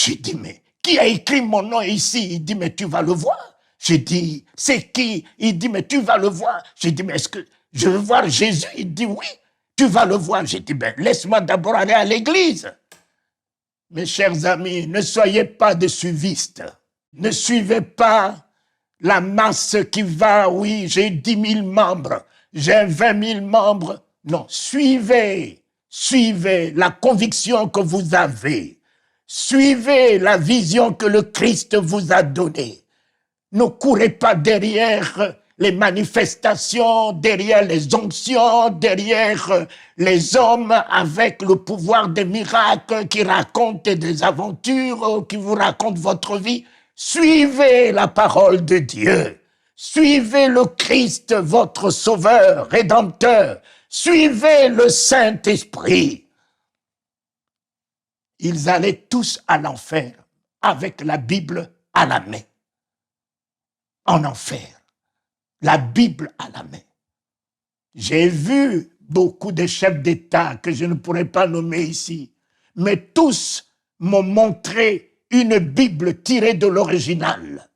J'ai dit, mais qui a écrit mon nom ici? Il dit, mais tu vas le voir. J'ai dit, c'est qui? Il dit, mais tu vas le voir. J'ai dit, mais est-ce que je veux voir Jésus? Il dit, oui, tu vas le voir. J'ai dit, ben, laisse-moi d'abord aller à l'église. Mes chers amis, ne soyez pas des suivistes. Ne suivez pas la masse qui va, oui, j'ai 10 000 membres, j'ai 20 000 membres. Non, suivez la conviction que vous avez. Suivez la vision que le Christ vous a donnée. Ne courez pas derrière les manifestations, derrière les onctions, derrière les hommes avec le pouvoir des miracles qui racontent des aventures, qui vous racontent votre vie. Suivez la parole de Dieu. Suivez le Christ, votre sauveur, rédempteur. Suivez le Saint-Esprit. Ils allaient tous à l'enfer avec la Bible à la main. En enfer. La Bible à la main. J'ai vu beaucoup de chefs d'État que je ne pourrais pas nommer ici, mais tous m'ont montré une Bible tirée de l'original.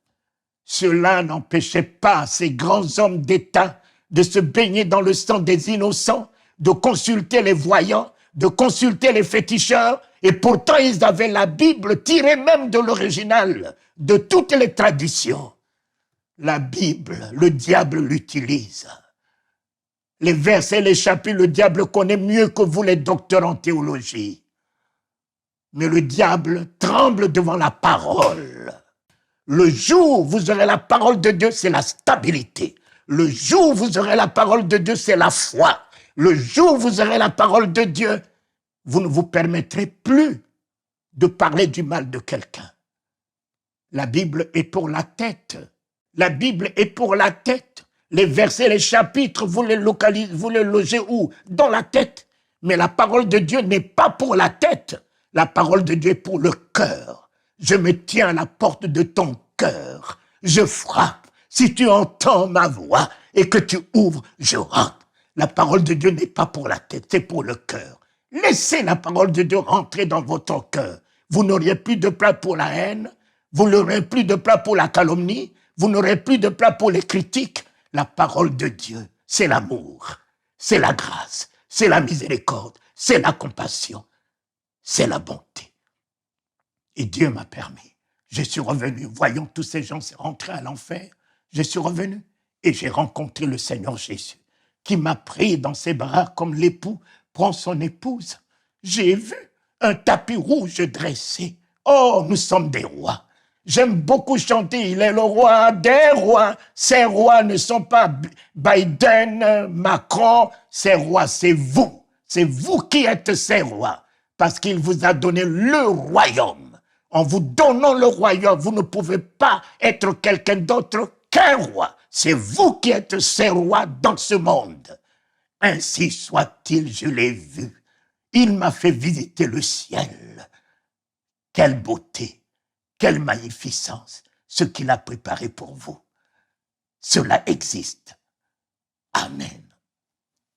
Cela n'empêchait pas ces grands hommes d'État de se baigner dans le sang des innocents, de consulter les voyants, de consulter les féticheurs, et pourtant ils avaient la Bible tirée même de l'original, de toutes les traditions. La Bible, le diable l'utilise. Les versets, les chapitres, le diable connaît mieux que vous les docteurs en théologie. Mais le diable tremble devant la parole. Le jour où vous aurez la parole de Dieu, c'est la stabilité. Le jour où vous aurez la parole de Dieu, c'est la foi. Le jour où vous aurez la parole de Dieu, vous ne vous permettrez plus de parler du mal de quelqu'un. La Bible est pour la tête. La Bible est pour la tête. Les versets, les chapitres, vous les localisez, vous les logez où? Dans la tête. Mais la parole de Dieu n'est pas pour la tête. La parole de Dieu est pour le cœur. Je me tiens à la porte de ton cœur. Je frappe. Si tu entends ma voix et que tu ouvres, je rentre. La parole de Dieu n'est pas pour la tête, c'est pour le cœur. Laissez la parole de Dieu rentrer dans votre cœur. Vous n'auriez plus de place pour la haine. Vous n'aurez plus de place pour la calomnie. Vous n'aurez plus de place pour les critiques. La parole de Dieu, c'est l'amour, c'est la grâce, c'est la miséricorde, c'est la compassion, c'est la bonté. Et Dieu m'a permis. Je suis revenu, voyant tous ces gens rentrer à l'enfer, je suis revenu et j'ai rencontré le Seigneur Jésus qui m'a pris dans ses bras comme l'époux prend son épouse. J'ai vu un tapis rouge dressé. Oh, nous sommes des rois. J'aime beaucoup chanter, il est le roi des rois. Ces rois ne sont pas Biden, Macron, ces rois, c'est vous. C'est vous qui êtes ces rois, parce qu'il vous a donné le royaume. En vous donnant le royaume, vous ne pouvez pas être quelqu'un d'autre qu'un roi. C'est vous qui êtes ces rois dans ce monde. Ainsi soit-il, je l'ai vu. Il m'a fait visiter le ciel. Quelle beauté! Quelle magnificence, ce qu'il a préparé pour vous. Cela existe. Amen.